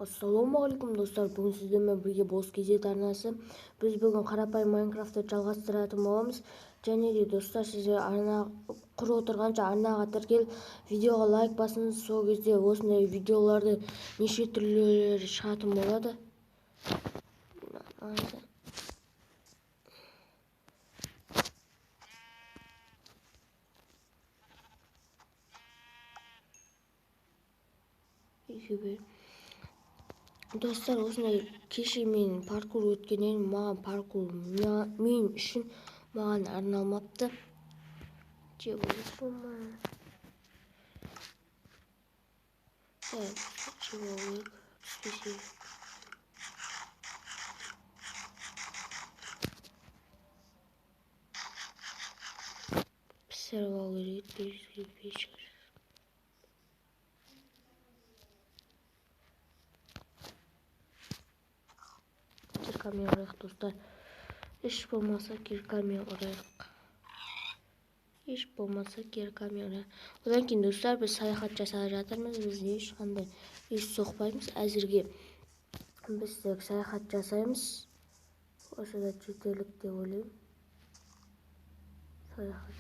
Ассалаумағалейкум достар, бүгін сіздермен бірге Бос Кезет арнасы. Біз бүгін қарапайым Майнкрафтты жалғастыратын боламыз. Және де достар, сіздер арна құрып отырғанша арнаға тіркел, видеоға лайк басыңыз, сол кезде осындай видеоларды неше түрлері шығатын болады. Достар, осындай кеше мен паркур өткеннен маған паркур мен үшін маған арналмапты. Пісіріп алу керек. Киркамен ұрайық достар. Еш болмаса киркамен ұрайық. Одан кейін достар, біз саяхат жасап жатырмыз. Біз ешқандай еш соқпаймыз. Әзірге біз тек саяхат жасаймыз. Осы да жетерлік деп ойлаймын. Саяхат.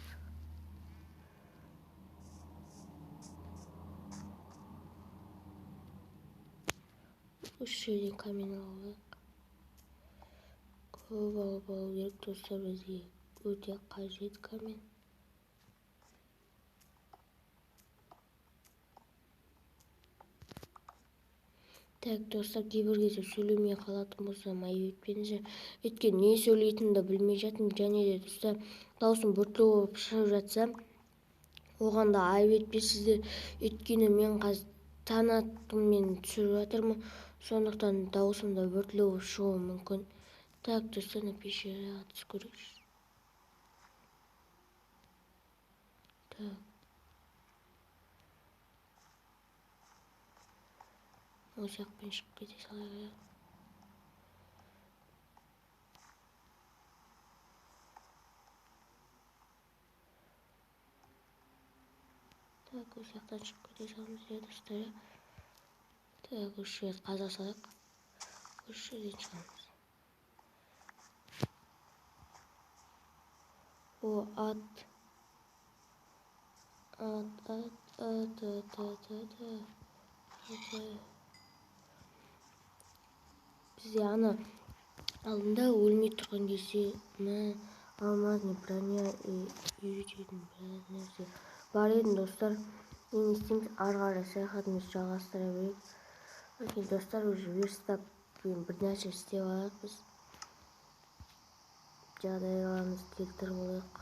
Үш жерден камен алайық. Көп алып алу керек достар, бізге өте қажет камен. Так достар, кейбір кезде сөйлемей қалатын болсам айып етпеңіздер. Өйткені не сөйлейтінімді білмей жатырмын. Және де достар, даусым біртүрлі болып шығып жатса, оған да айып етпейсіздер. Өйткені мен қазір таң атыммен түсіріп жатырмын. Сондықтан даусымда біртүрлі болып шығуы мүмкін. Так достар, пещераға түсіп көрейікші. Так. Осы жақпен шығып кете салайық. Так, осы жақтан шығып кете саламыз достар. Так, осы жерді қаза салайық. Осы жерден шығамыз. О, ат. Бізде ана алдында өлмей тұрған кезде алмазный броня үйрететін біраз нәрсе бар еді достар. Мен істейміз, ары қарай саяхатымызды жалғастыра берейік. Өйткені достар, уже верстакпен бір нәрсе істеп алайық біз. Жағдайларымызды келтіріп алайық.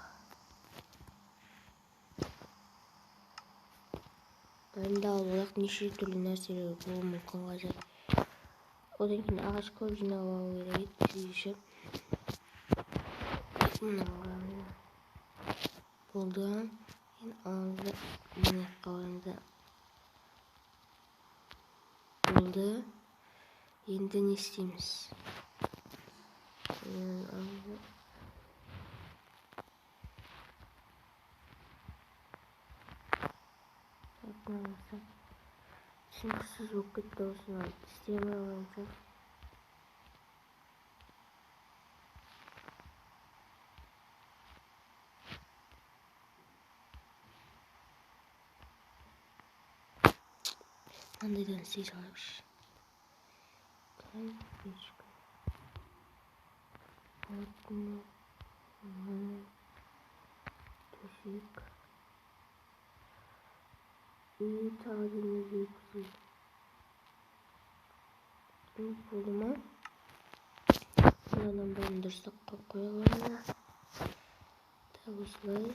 Дайындалып алайық, неше түрлі нәрселер болуы мүмкін қазір. Одан кейін ағаш көп жинап алу керек десейші. Болды. Енді аламызда мына қалғанда. Болды. Енді не істейміз? Түсініксіз болып кетті, осыны істемей аламыз. Мынандайдан істей салайықшы. Төсек. И тағы да не болды ма? Мынадан бәрін дұрыстап қойып қоя аламын. Так, осылай.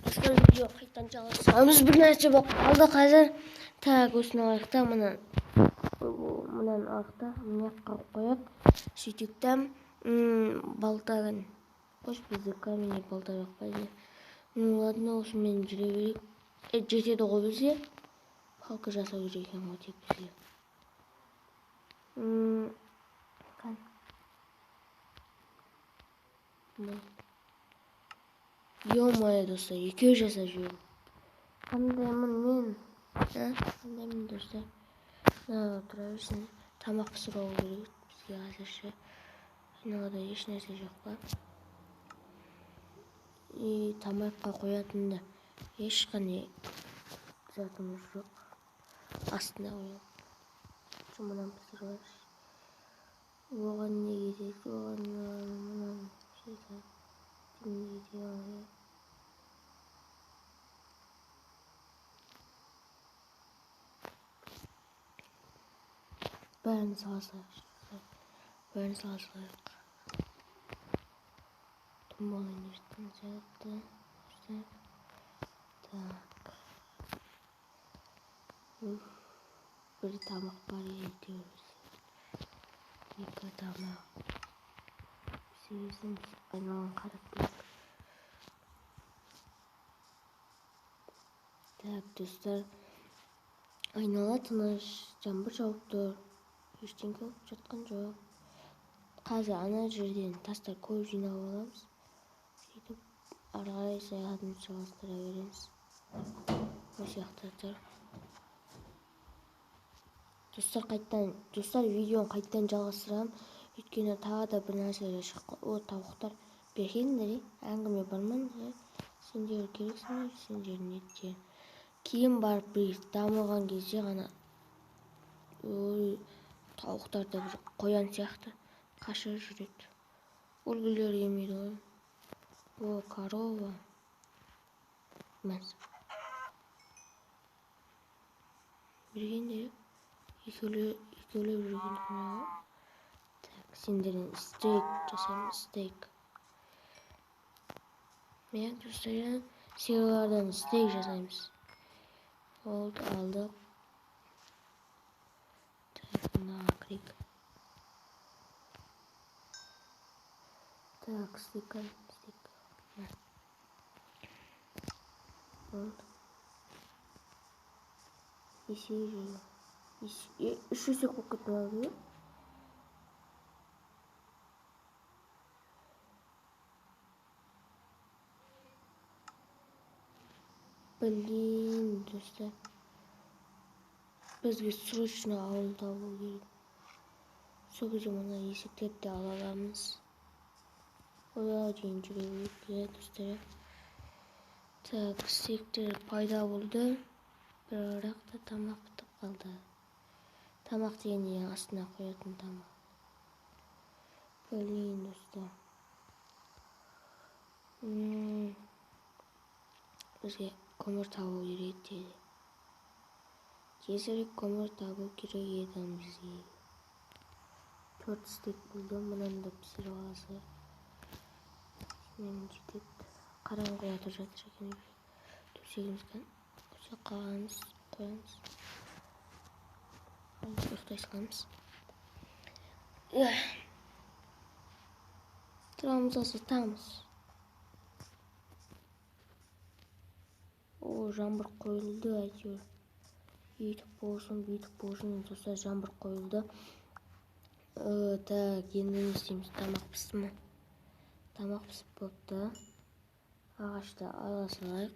Достар, видео қайтадан жалғастырамыз. Бір нәрсе болып қалды қазір. Так, осыны алайық та, мынаны алайық та, мына жаққа қояйық. Сөйтейік та, балтадан. Қош, бізде каменный балта жоқ па? Ладно, осымен жүре берейік. Жетеді ғой бізге. Палка жасау керек екен ғой тек бізге. Ё-моё достар, екеу жасап жібердім. Kandayımın men? Kandayımın dostlar? Otura bersin. Tamak pişirip керек bizge azırça. Aynalada hiç nerse yok ba. Tamakka koyatın da ешқандай zatımız yok. Астына koyalım. Şundan pişirip оған не керек? Оған мынаны пішіріп демейді. Бәрін салсақ. Думала нерттен жатты. Так. Bir tamak var ediyoruz. Екі tamak. Sevizim aynalan karakter. Так, dostlar. Айнала тыныш, жаңбыр жауып тұр. Ештеңе болып жатқан жоқ. Қазір ана жерден тастар көп жинап аламыз. Сөйтіп ары қарай саяхатымызды жалғастыра береміз. Осы жақта тұр. Достар видеоны қайттан жалғастырамын. Өйткені тағы да бір нәрселер шыққан. О, тауықтар бергендер, әңгіме барман. Сендер керексіңдер, сендер нетте. Кейін барып бір дамыған кезде ғана тауықтарда бір қоян сияқты қаша жүреді. Өлгілер емейді ғой. О, корова. Мәз. Бергендер. Екеулі бірген күні. Так, сендерден стейк жасаймыз, стейк. Мен достар, сиырлардан стейк жасаймыз. Oldu, aldık. Telefonda klik. Так, стейк. Oldu. Yeşil. 300 kokut oluyor. Блин, достар. Бізге срочно ауыл табу керек. Сол кезде мына есектерді де ала аламыз. Ояға дейін жүре берейік, достар. Так, стейктер пайда болды. Бірақ та тамақ бітіп қалды. Тамақ дегенде астына қоятын тамақ. Блин, достар. Бізге көмір табу керек деді. Тезірек көмір табу керек еді бізге. 4 стейк болды, мұнан да пісіріп аласыз. Мен жетеді. Қараңғы атып жатыр екен. Төсегімізден өте қалғанымыз қоямыз. Ұйықтай саламыз. Тұрамыз алса тамыз. О, жаңбыр қойылды әйтеуір. Бүйтіп болсын. Достар, жаңбыр қойылды. Так, енді не істейміз? Тамақ пісті ме? Тамақ пісіп болыпты. Ағашты ала салайық.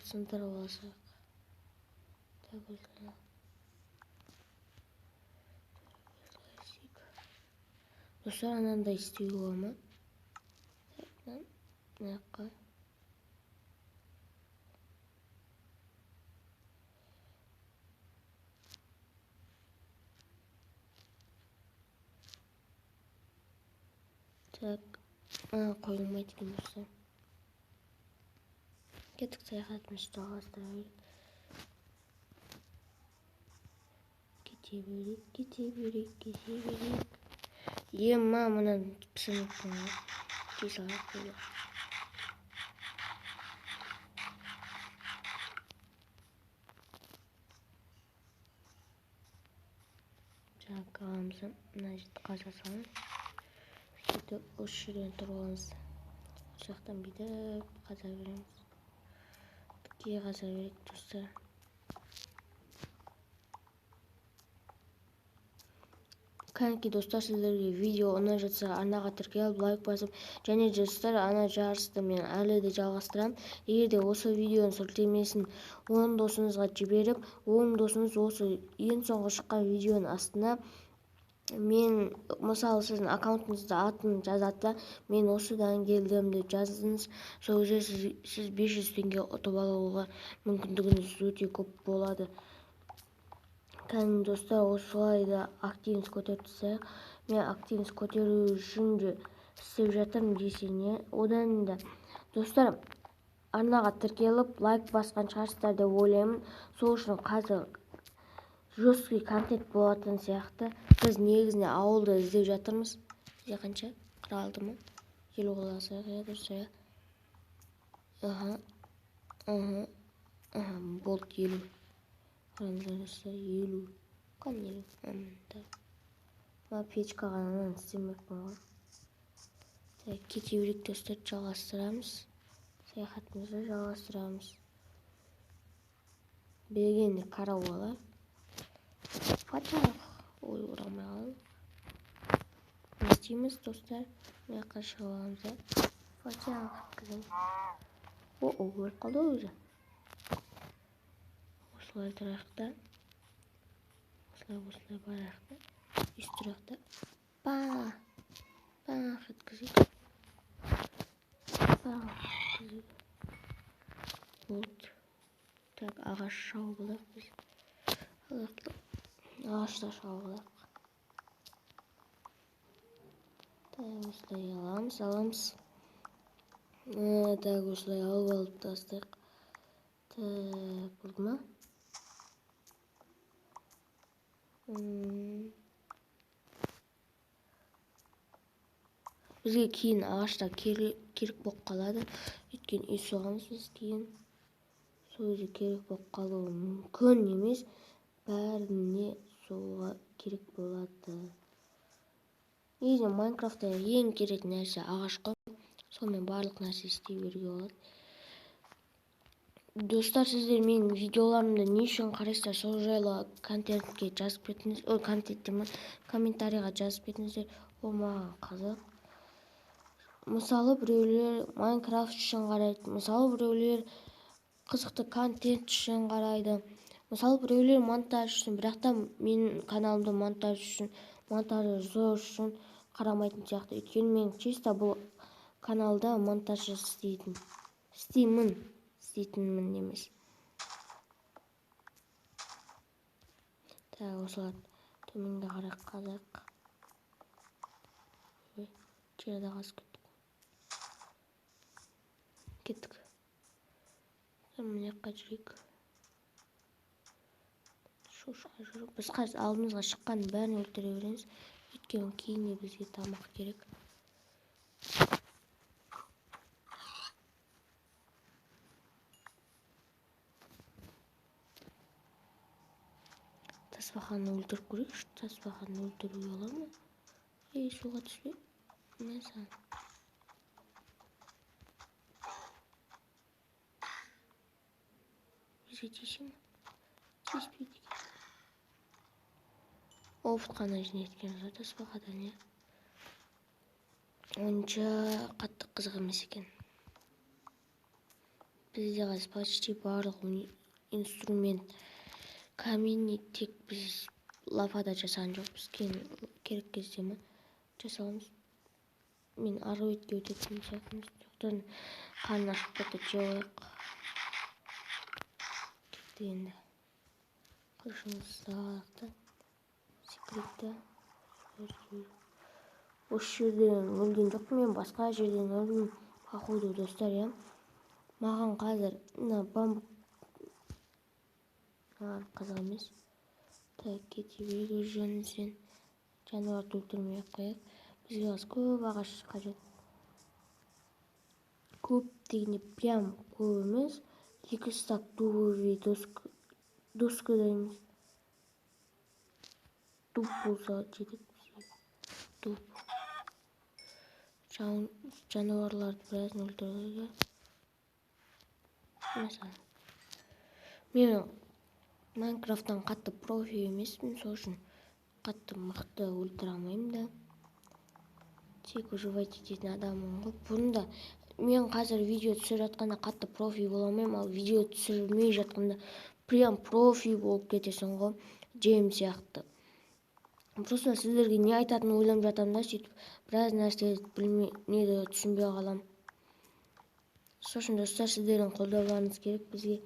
Сындырып алсақ. Так, осылай. Достар, анандай істеуге бола ма? Мына жаққа. Так, қойылмайды екен достар. Кеттік, саяхатымызды жалғастыра берейік. Кете берейік. Ема, мұнан пісірмек болған. Кей салайық қойылық. Жаңа қаламызды мына жерді қаза саламыз. Сөйтіп осы жерден тұрғанымыз. Осы жақтан бүйтіп қаза береміз. Тіке қаза берейік, достар. Канеки достар, сіздерге видео ұнап жатса арнаға тіркеліп лайк басып және достар ана жарысты мен әлі де жалғастырамын. Егер де осы видеоның сілтемесін 10 досыңызға жіберіп, 10 досыңыз осы ең соңғы шыққан видеоның астына мен мысалы сіздің аккаунтыңызда атын жазады, мен осыдан келдім деп жазыңыз. Сол кезде сіз 500 теңге ұтып алуға мүмкіндігіңіз өте көп болады. Кәдімгі достар, осылай да активность көтеріп тастайық. Мен активность көтеру үшін де істеп жатырмын десең, одан да достар арнаға тіркеліп лайк басқан шығарсыздар деп ойлаймын. Сол үшін қазір жесткий контент болатын сияқты. Біз негізінде ауылды іздеп жатырмыз. Бізде қанша? 46 ма? 50 қолдасақ, достар. Болды 50. Arkadaşlar 50. Kan 50. Печка ғана істемек болған. Кете берейік достар, жалғастырамыз. Саяхатымызды жалғастырамыз. Бергенде қарау алайық. Патшалық. Ой, орамай қалды. Не істейміз достар? Мен қашып аламыз. Патшалық өткіземіз. Өліп қалды өзі. Осылай тұрақта. Осылай барақта. Үст тұрақта. Бақ өткізейік. Болды. Так, ағаш шауылық біз. Ағашта шауылық. Так, осылай аламыз. Так, осылай алып тастайық. Так, болды ма? Бізге кейін ағашта керек болып қалады. Өйткені үй соғамыз біз кейін. Сол кезде керек болып қалуы мүмкін емес. Бәріне соға керек болады. Негізі Майнкрафтта ең керек нәрсе ағаш қой. Сонымен барлық нәрсе істей беруге болады. Достар, сіздер менің видеоларымды не үшін қарайсыздар, сол жайлы контентке жазып кетіңіз. Комментарийға жазып кетіңіздер. Ол маған қызық. Мысалы біреулер Майнкрафт үшін қарайды, мысалы біреулер қызықты контент үшін қарайды, мысалы біреулер монтаж үшін, бірақ та менің каналымды монтаж үшін, монтажер үшін қарамайтын сияқты. Өйткені мен чисто бұл каналда монтаж істейтінмін емес. Так, осылар төменге қарай қазақ. Жерді қазып кеттік. Міне қажырейік. Шошқа жүріп. Біз қазір алдымызға шыққан бәрін өлтіре береміз. Өйткені кейінде бізге тамақ керек. Тасбақаны өлтіріп көрейікші. Тасбақаны өлтіруге ола ма? Суға түспе. Мен саған. Бізге тисе ма? Тиіспейді екен. Офыт қана жинеткен жоқ тасбақадан, онша қатты қызық емес екен. Бізде қазір почти барлық инструмент каменный, тек біз лавада жасаған жоқпыз. Керек кезде ме жасаламыз. Мен ары өтке өтетін сияқтымыз. Жоқтан қарын ашып кетті, жауық. Кетті енді. Қылышымызды алақта. Секретті. Осы жерден өлген жоқпын, мен басқа жерден өлдім. Походу достар, маған қазір бамбук қызық емес. Так, кете берейік жөнінен. Жануарды өлтірмей қояйық. Бізге қазір көп ағаш қажет. Көп дегенде прям көп емес. 2 стак дубовый доска дайымыз. Дуб болса жетеді. Дуб. Жануарларды біразын өлтірді. Mesela. Мен Майнкрафттан қатты профи емеспін, сол үшін қатты мықты өлтіре алмаймын да. Тек выживать ететін адаммын ғой. Бұрында мен қазір видео түсіріп жатқанда қатты профи бола алмаймын, ал видео түсірмей жатқанда прям профи болып кетесің ғой, Джейм сияқты. Просто сіздерге не айтатынын ойланып жатамын да, сөйтіп біраз нәрсе түсінбей қалам. Сосын достар, сіздердің қолдауларыңыз керек бізге.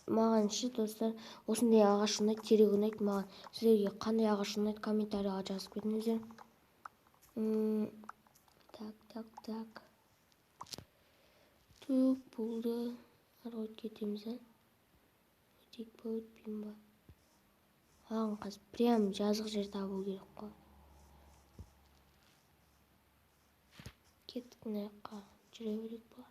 Маған ше достар, осындай ағаш ұнайды, терек ұнайды маған. Сіздерге қандай ағаш ұнайды, комментарийға жазып кетіңіздер. Так. Түк болды. Ары кетеміз, өтейік па, өтпеймін ба? Ағын қазір прям жазық жер табу керек қой. Кеттік мына жаққа, жүре берейік па?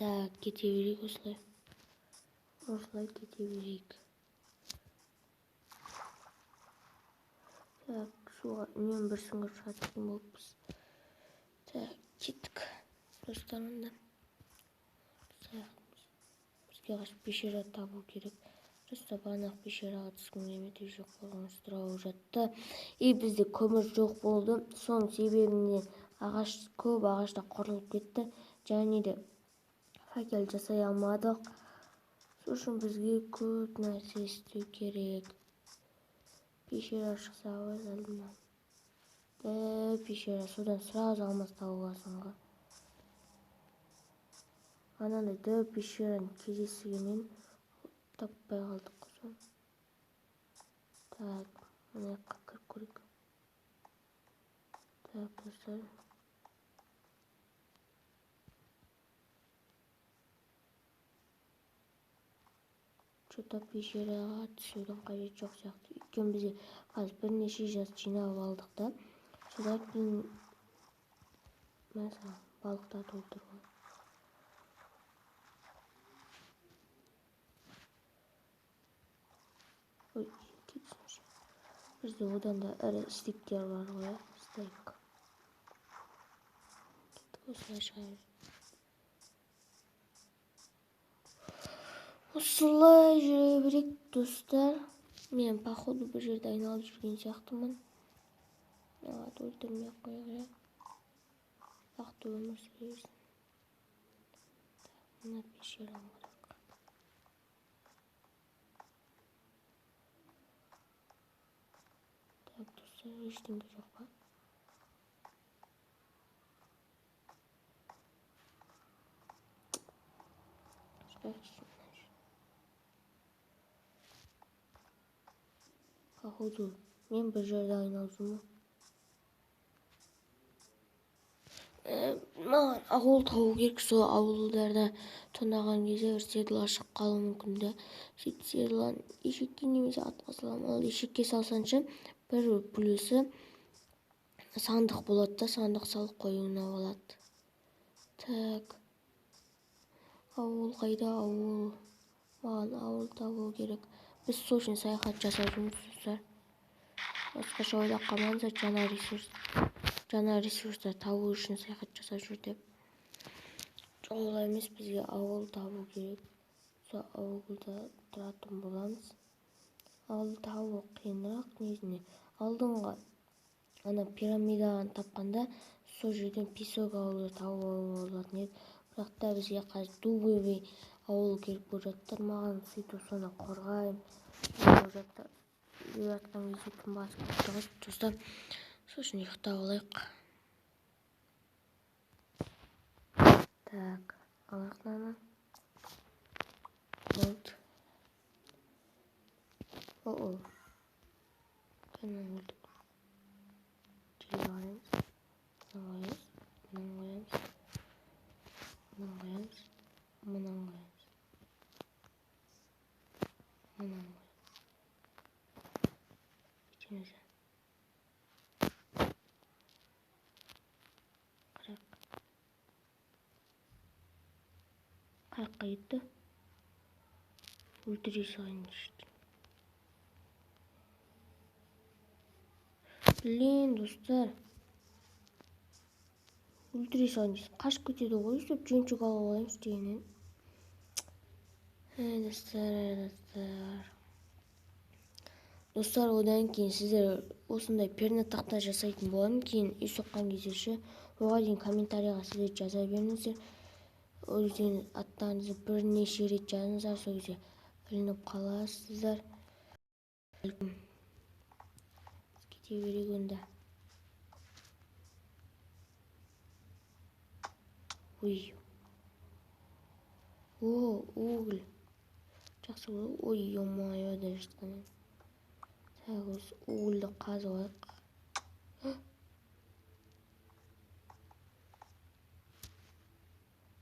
Так, кете берейік осылай. Осылай кете берейік. Так, суға үнем бір сүңгіп шығатын болыппыз. Так, кеттік. Достар онда. Бізге қаш пещера табу керек. Просто бағанағы пещераға түскім келмеді, уже қорғаныс туралы жатты. И бізде көмір жоқ болды. Соның себебінен көп ағашта қырылып кетті. Және де факел жасай алмадық. Сосын бізге көп нәрсе істеу керек. Пещера шықса ғой алдынан. Пещера, содан сразу алмаз табыласың ғой. Анандай пещераның кездесігенен таппай қалдық қой. Так, мына жаққа кіріп көрейік. Так, достар. Что-то пещераға түсудің қажеті жоқ сияқты. Өйткені бізде қазір бірнеше жас жинап алдық та. Содан кейін mesela balıklar doldurma. Oy, gitsin. Bizde odan da ara istekler var ya. İstek. Gittik olsun aşağıya. Осылай жүре берейік достар. Мен походу бір жерде айналып жүрген сияқтымын. Өлтірмей қояйық. Бақытты өмір сүресің. Мына пещерам қарақ. Так, достар, ештеңе жоқ па? Походу, мен бір жерде айналып жүрмін. Маған ауыл табу керек, сол ауылдарда тонаған кезде бір седла шығып қалуы мүмкін де. Сөйтіп седланы ешекке немесе атқа саламын. Ал ешекке салсанша бір плюсы сандық болады да, сандық салып қоюына болады. Так. Ауыл қайда, ауыл? Маған ауыл табу керек. Біз сол үшін саяхат жасап жүрміз достар. Басқаша ойлап қалмаңыздар, жаңа ресурстар табу үшін саяхат жасап жүр деп. Олай емес, бізге ауыл табу керек. Сол ауылда тұратын боламыз. Ауыл табу қиынырақ негізінде. Алдыңғы ана пирамиданы тапқанда сол жерден песок ауылы табуға болатын еді. Бірақ та бізге қазір дубовый ауыл керек болып жатыр. Маған сөйтіп соны қорғаймын. Болып жатыр. Жатқан кезде түн басып кетті ғой достар. Сосын ұйықтап алайық. Так, алақнаны. Вот. О-о. Қайнан өлдік. Жерге қараймыз. Мынан қоямыз. Бітеміз. Қырыққа кетті. Өлтіре салайын дешті. Блин, достар. өлтіре салайыншы. Қашып кетеді ғой, деп жөншік алып алайыншы дегеннен. Достар, одан кейін сіздер осындай перне тақта жасайтын боламын. Кейін үй соққан кезде оған дейін комментарийға сіздер жаза беріңіздер. Өзіңіз аттарыңызды бірнеше рет жазыңыздар, сол кезде ілініп қаласыздар. Кете берейік онда. Ой. О, угіл. Жақсы болды. Ой, омайо деп жатқанын. Так, осы угілді қазып алайық.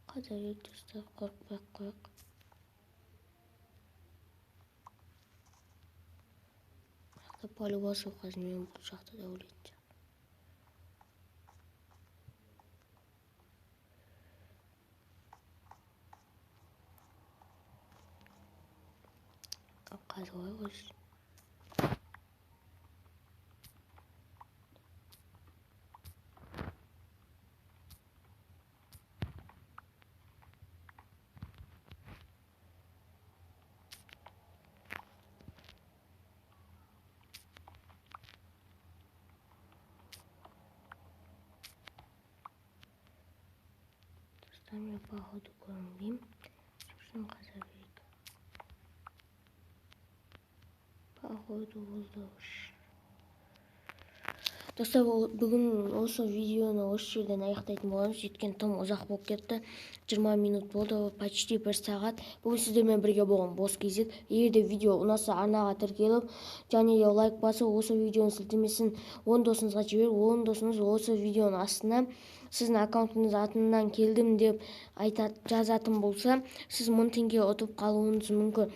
Қаза берейік достар, қорықпай-ақ қояйық. По-любому қазір мен бұл жақта да өлетін. Қазір олай қойсын. Достар, мен походу көрінбеймін. Сосын қаза берейік. Походу болды. Достар, бүгін осы видеоны осы жерден аяқтайтын боламыз. Өйткені тым ұзақ болып кетті. 20 минут болды, почти 1 сағат. Бүгін сіздермен бірге болған Бос KZ. Егер де видео ұнаса, арнаға тіркеліп, және де лайк басып, осы видеоның сілтемесін 10 досыңызға жіберіп, 10 досыңыз осы видеоның астына сіздің аккаунтыңыз атынан келдім деп жазатын болса, сіз 1000 теңге ұтып қалуыңыз мүмкін.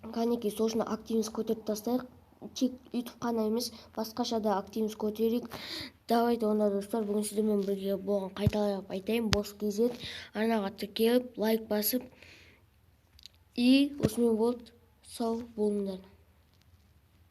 Кәнекей, сол үшін активность көтеріп тастайық. Тек YouTube қана емес, басқаша да активность көтерейік. Давайте онда достар, бүгін сіздермен бірге болған қайталап айтайын. Бос KZ, арнаға тіркеліп, лайк басып, и осымен болды. Сау болыңдар.